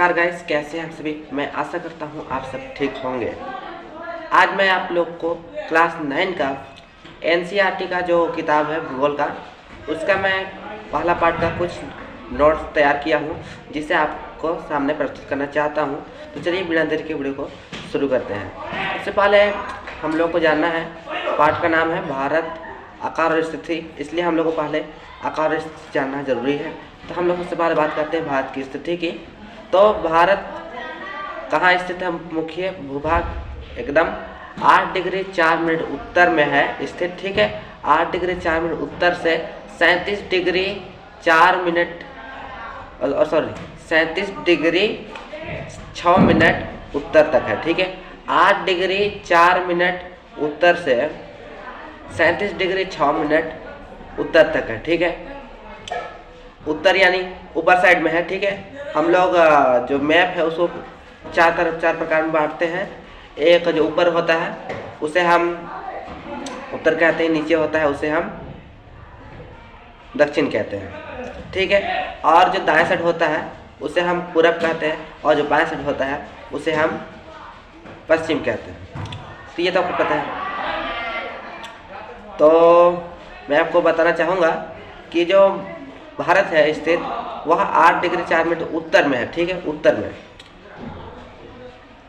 नमस्कार गाइस, कैसे हैं आप सभी। मैं आशा करता हूं आप सब ठीक होंगे। आज मैं आप लोग को क्लास 9 का एनसीईआरटी का जो किताब है भूगोल का, उसका मैं पहला पार्ट का कुछ नोट्स तैयार किया हूं, जिसे आपको सामने प्रस्तुत करना चाहता हूं। तो चलिए बिना देर के वीडियो को शुरू करते हैं। सबसे पहले हम लोग को जानना है, पार्ट का नाम है भारत आकार और स्थिति, इसलिए हम लोग को पहले आकार और स्थिति जानना जरूरी है। तो हम लोग सबसे पहले बात करते हैं भारत की स्थिति की। तो भारत कहाँ स्थित है? मुख्य भूभाग एकदम 8 डिग्री 4 मिनट उत्तर में है स्थित, ठीक है। 8 डिग्री 4 मिनट उत्तर से 37 डिग्री 4 मिनट 37 डिग्री 6 मिनट उत्तर तक है, ठीक है। 8 डिग्री 4 मिनट उत्तर से 37 डिग्री 6 मिनट उत्तर तक है, ठीक है। उत्तर यानी ऊपर साइड में है, ठीक है। हम लोग जो मैप है उसको चार प्रकार में बांटते हैं। एक जो ऊपर होता है उसे हम उत्तर कहते हैं, नीचे होता है उसे हम दक्षिण कहते हैं, ठीक है। और जो दाएं साइड होता है उसे हम पूरब कहते हैं, और जो बाएं साइड होता है उसे हम पश्चिम कहते हैं। तो ये तो आपको पता है। तो मैं आपको बताना चाहूँगा कि जो भारत है स्थित वह 8 डिग्री 4 मिनट उत्तर में है, ठीक है। उत्तर में,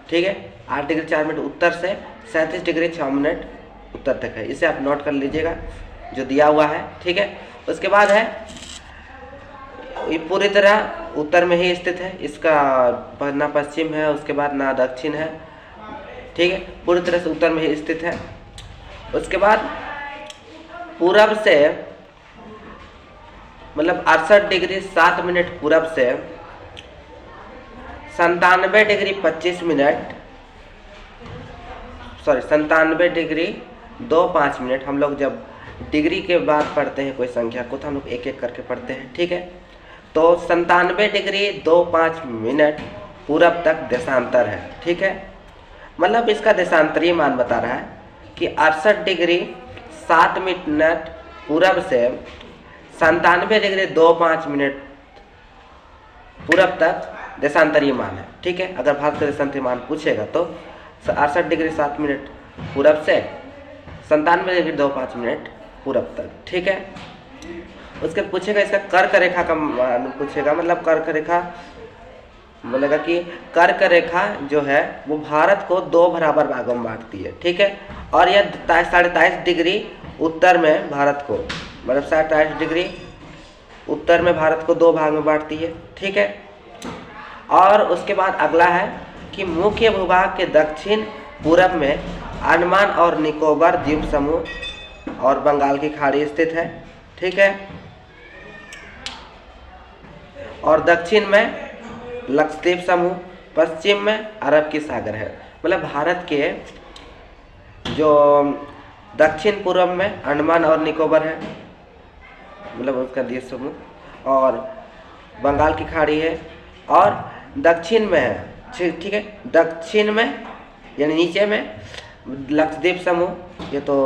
ठीक है। 8 डिग्री 4 मिनट उत्तर से 37 डिग्री 6 मिनट उत्तर तक है। इसे आप नोट कर लीजिएगा जो दिया हुआ है, ठीक है। उसके बाद है ये पूरी तरह उत्तर में ही स्थित है, इसका ना पश्चिम है, उसके बाद ना दक्षिण है, ठीक है। पूरी तरह से उत्तर में ही स्थित है। उसके बाद पूरब से मतलब 68 डिग्री 7 मिनट पूरब से 97 डिग्री 25 मिनट 97 डिग्री 25 मिनट। हम लोग जब डिग्री के बाद पढ़ते हैं कोई संख्या को तो हम लोग एक एक करके पढ़ते हैं, ठीक है। तो 97 डिग्री 25 मिनट पूरब तक देशांतर है, ठीक है। मतलब इसका देशांतरीय मान बता रहा है कि 68 डिग्री 7 मिनट पूरब से 97 डिग्री 25 मिनट पूरब तक देशांतरीय मान है, ठीक है। अगर भारत का देशांतरीय मान पूछेगा तो 68 डिग्री 7 मिनट पूरब से 97 डिग्री 25 मिनट पूरब तक, ठीक है। उसके पूछेगा इसका कर्क रेखा का मान पूछेगा, मतलब कर्क रेखा बोलेगा कि कर्क रेखा जो है वो भारत को 2 बराबर भागों में बांटती है, ठीक है। और यह 23.5 डिग्री उत्तर में भारत को मतलब 27 डिग्री उत्तर में भारत को 2 भाग में बांटती है, ठीक है। और उसके बाद अगला है कि मुख्य भूभाग के दक्षिण पूरब में अंडमान और निकोबार द्वीप समूह और बंगाल की खाड़ी स्थित है, ठीक है। और दक्षिण में लक्षद्वीप समूह, पश्चिम में अरब की सागर है। मतलब भारत के जो दक्षिण पूर्व में अंडमान और निकोबार है, मतलब उसका द्वीप समूह, और बंगाल की खाड़ी है, और दक्षिण में है, ठीक है। दक्षिण में यानी नीचे में लक्षद्वीप समूह, ये तो।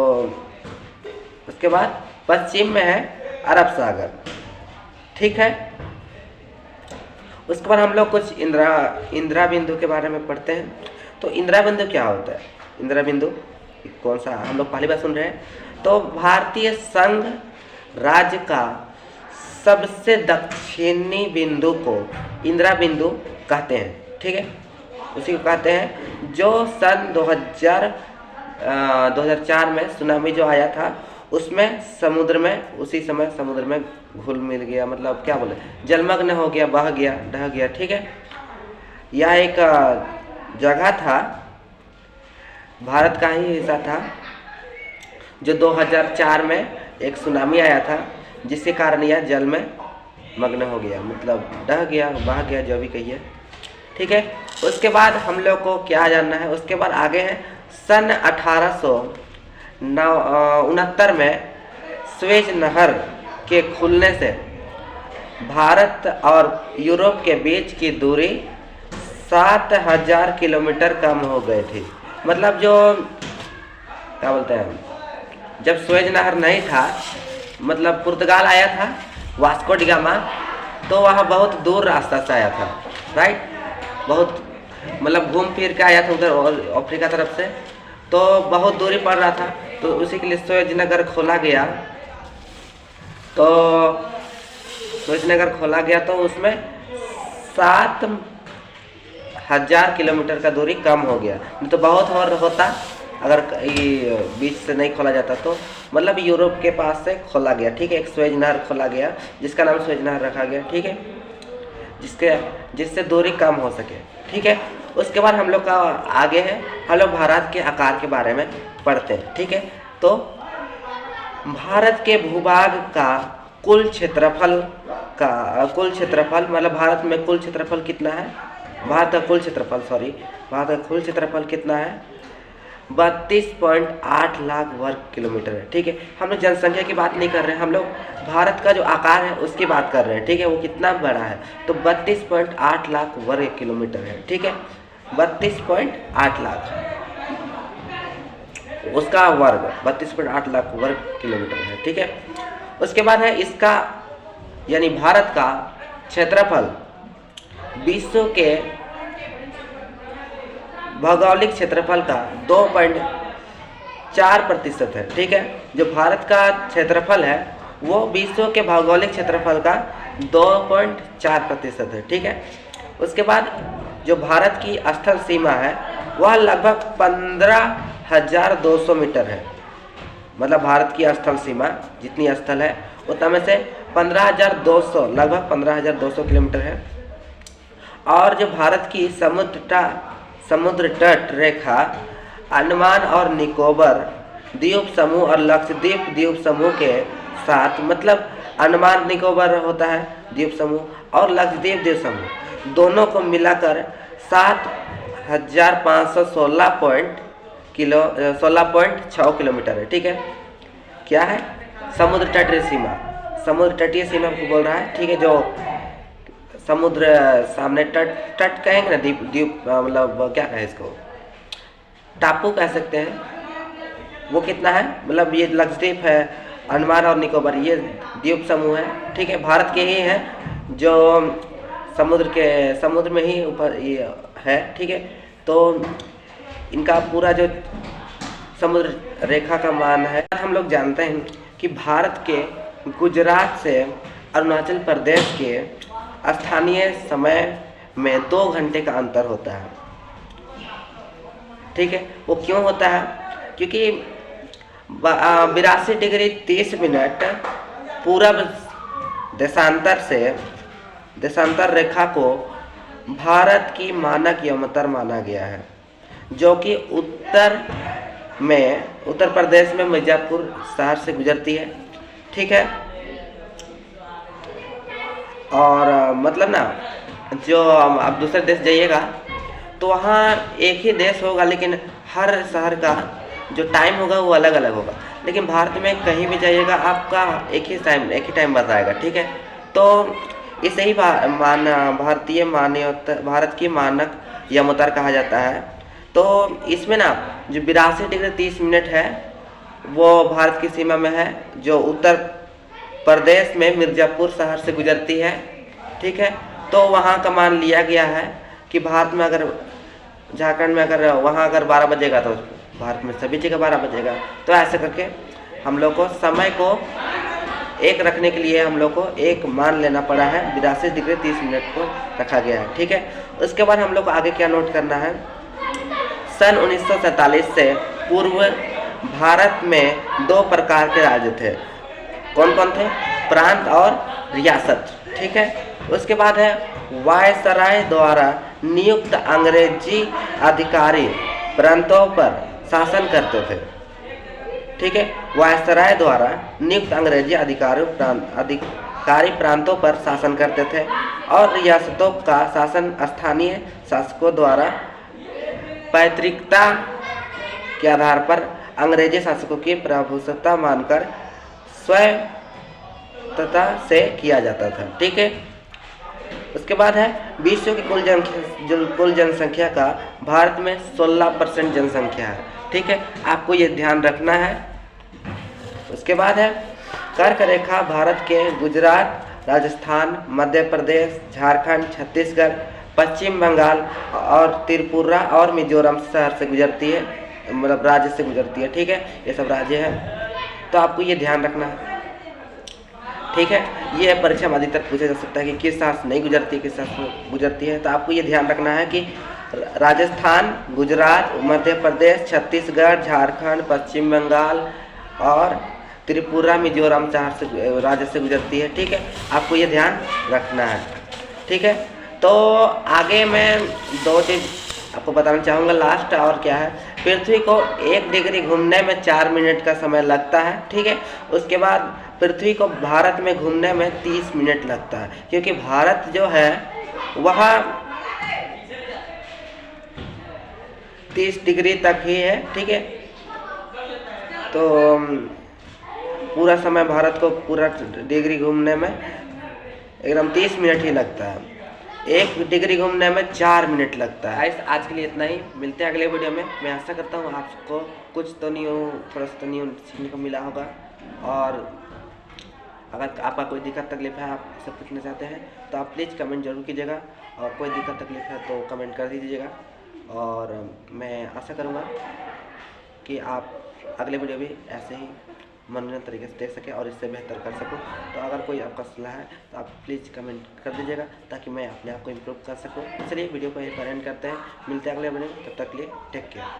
उसके बाद पश्चिम में है अरब सागर, ठीक है। उसके बाद हम लोग कुछ इंदिरा बिंदु के बारे में पढ़ते हैं। तो इंदिरा बिंदु क्या होता है? इंदिरा बिंदु कौन सा, हम लोग पहली बार सुन रहे हैं। तो भारतीय संघ राज्य का सबसे दक्षिणी बिंदु को इंदिरा बिंदु कहते हैं, ठीक है। उसी को कहते हैं जो सन 2004 में सुनामी जो आया था उसमें समुद्र में, उसी समय समुद्र में घुल मिल गया, मतलब क्या बोले, जलमग्न हो गया, बह गया, ढह गया, ठीक है। यह एक जगह था, भारत का ही हिस्सा था, जो 2004 में एक सुनामी आया था, जिसके कारण यह जल में मग्न हो गया, मतलब ढह गया, बह गया, जो भी कहिए, ठीक है। उसके बाद हम लोग को क्या जानना है, उसके बाद आगे है सन 1869 में स्वेज नहर के खुलने से भारत और यूरोप के बीच की दूरी 7000 किलोमीटर कम हो गई थी। मतलब जो क्या बोलते हैं, जब स्वेज नहर नहीं था, मतलब पुर्तगाल आया था वास्को डी गामा, तो वह बहुत दूर रास्ता से आया था, राइट। बहुत मतलब घूम फिर के आया था उधर अफ्रीका तरफ से, तो बहुत दूरी पड़ रहा था, तो उसी के लिए सुएज नगर खोला गया। तो सुएज नगर खोला गया तो उसमें 7,000 किलोमीटर का दूरी कम हो गया, नहीं तो बहुत और होता अगर ये बीच से नहीं खोला जाता तो। मतलब यूरोप के पास से खोला गया, ठीक है, एक सुएज नहर खोला गया जिसका नाम सुएज नहर रखा गया, ठीक है, जिससे दूरी कम हो सके, ठीक है। उसके बाद हम लोग का आगे है, हम लोग भारत के आकार के बारे में पढ़ते हैं, ठीक है। तो भारत के भूभाग का कुल क्षेत्रफल मतलब भारत में कुल क्षेत्रफल कितना है, भारत का कुल क्षेत्रफल कितना है, 32.8 लाख वर्ग किलोमीटर है, ठीक है। हम लोग जनसंख्या की बात नहीं कर रहे हैं, हम लोग भारत का जो आकार है उसकी बात कर रहे हैं, ठीक है, वो कितना बड़ा है, तो 32.8 लाख वर्ग किलोमीटर है, ठीक है, 32.8 लाख उसका वर्ग 32.8 लाख वर्ग किलोमीटर है, ठीक है। उसके बाद है इसका यानी भारत का क्षेत्रफल विश्व के भौगोलिक क्षेत्रफल का 2.4% है, ठीक है। जो भारत का क्षेत्रफल है वो विश्व के भौगोलिक क्षेत्रफल का 2.4% है, ठीक है। उसके बाद जो भारत की स्थल सीमा है वह लगभग 15,200 मीटर है, मतलब भारत की स्थल सीमा जितनी स्थल है उतना में से 15,200 लगभग 15,200 किलोमीटर है। और जो भारत की समुद्र तट रेखा अंडमान और निकोबार द्वीप समूह और लक्षद्वीप द्वीप समूह के साथ, मतलब अंडमान निकोबार होता है द्वीप समूह और लक्षद्वीप द्वीप समूह दोनों को मिलाकर 7,516.6 किलोमीटर है, ठीक है। क्या है, समुद्र तटीय सीमा को बोल रहा है, ठीक है। जो समुद्र सामने तट कहेंगे ना, द्वीप मतलब क्या कहें इसको, टापू कह सकते हैं, वो कितना है, मतलब ये लक्षद्वीप है, अंडमान और निकोबार ये द्वीप समूह है, ठीक है, भारत के ही हैं जो समुद्र में ही ऊपर ये है, ठीक है। तो इनका पूरा जो समुद्र रेखा का मान है, हम लोग जानते हैं कि भारत के गुजरात से अरुणाचल प्रदेश के स्थानीय समय में 2 घंटे का अंतर होता है, ठीक है। वो क्यों होता है, क्योंकि 82 डिग्री 30 मिनट पूरब देशांतर रेखा को भारत की मानक यमतर माना गया है, जो कि उत्तर प्रदेश में मिर्जापुर शहर से गुजरती है, ठीक है। और मतलब ना, जो आप दूसरे देश जाइएगा तो वहाँ एक ही देश होगा, लेकिन हर शहर का जो टाइम होगा वो अलग अलग होगा, लेकिन भारत में कहीं भी जाइएगा आपका एक ही टाइम बताएगा, ठीक है। तो इसे ही भारत की मानक यमोत्तर कहा जाता है। तो इसमें ना जो 82 डिग्री 30 मिनट है वो भारत की सीमा में है, जो उत्तर प्रदेश में मिर्जापुर शहर से गुजरती है, ठीक है। तो वहाँ का मान लिया गया है कि भारत में अगर झारखंड में अगर वहाँ अगर 12 बजेगा तो भारत में सभी जगह 12 बजेगा। तो ऐसे करके हम लोग को समय को एक रखने के लिए हम लोग को एक मान लेना पड़ा है, 82 डिग्री 30 मिनट को रखा गया है, ठीक है। उसके बाद हम लोग को आगे क्या नोट करना है, सन 1947 से पूर्व भारत में 2 प्रकार के राज्य थे। कौन कौन थे, प्रांत और रियासत, ठीक है। उसके बाद है वायसराय द्वारा नियुक्त अंग्रेजी अधिकारी प्रांतों पर शासन करते थे, ठीक है। वायसराय द्वारा नियुक्त अंग्रेजी अधिकारी प्रांतों पर शासन करते थे और रियासतों का शासन स्थानीय शासकों द्वारा पैतृकता के आधार पर अंग्रेजी शासकों की प्रभुसत्ता मानकर स्वायत्तता से किया जाता था, ठीक है। उसके बाद है विश्व की कुल जनसंख्या का भारत में 16% जनसंख्या है, ठीक है, आपको ये ध्यान रखना है। उसके बाद है कर्क रेखा भारत के गुजरात, राजस्थान, मध्य प्रदेश, झारखंड, छत्तीसगढ़, पश्चिम बंगाल और त्रिपुरा और मिजोरम शहर से गुजरती है, मतलब राज्य से गुजरती है। ठीक है, ये सब राज्य है, तो आपको ये ध्यान रखना है। ठीक है, ये परीक्षा में अधिकतर पूछा जा सकता है कि किस शहर से नहीं गुजरती है, किस शहर से गुजरती है। तो आपको ये ध्यान रखना है कि राजस्थान, गुजरात, मध्य प्रदेश, छत्तीसगढ़, झारखंड, पश्चिम बंगाल और त्रिपुरा मिजोरम शहर से राज्य से गुजरती है। ठीक है, आपको ये ध्यान रखना है। ठीक है, तो आगे मैं 2 चीज़ आपको बताना चाहूँगा लास्ट, और क्या है, पृथ्वी को 1 डिग्री घूमने में 4 मिनट का समय लगता है। ठीक है, उसके बाद पृथ्वी को भारत में घूमने में 30 मिनट लगता है, क्योंकि भारत जो है वह 30 डिग्री तक ही है। ठीक है, तो पूरा समय भारत को पूरा डिग्री घूमने में एकदम 30 मिनट ही लगता है। 1 डिग्री घूमने में 4 मिनट लगता है। आज के लिए इतना ही, मिलते हैं अगले वीडियो में। मैं आशा करता हूँ आपको कुछ तो न्यू, थोड़ा सा न्यू सीखने को मिला होगा। और अगर आपका कोई दिक्कत तकलीफ है, आप सब पूछना चाहते हैं, तो आप प्लीज़ कमेंट जरूर कीजिएगा। और कोई दिक्कत तकलीफ है तो कमेंट कर दीजिएगा। और मैं आशा करूँगा कि आप अगले वीडियो भी ऐसे ही मनोरंजन तरीके से देख सकें और इससे बेहतर कर सकूं। तो अगर कोई आपका सलाह है तो आप प्लीज़ कमेंट कर दीजिएगा, ताकि मैं अपने आप को इम्प्रूव कर सकूं। चलिए वीडियो को यहीं पर एंड करते हैं, मिलते हैं अगले वीडियो में, तब तक के लिए टेक केयर।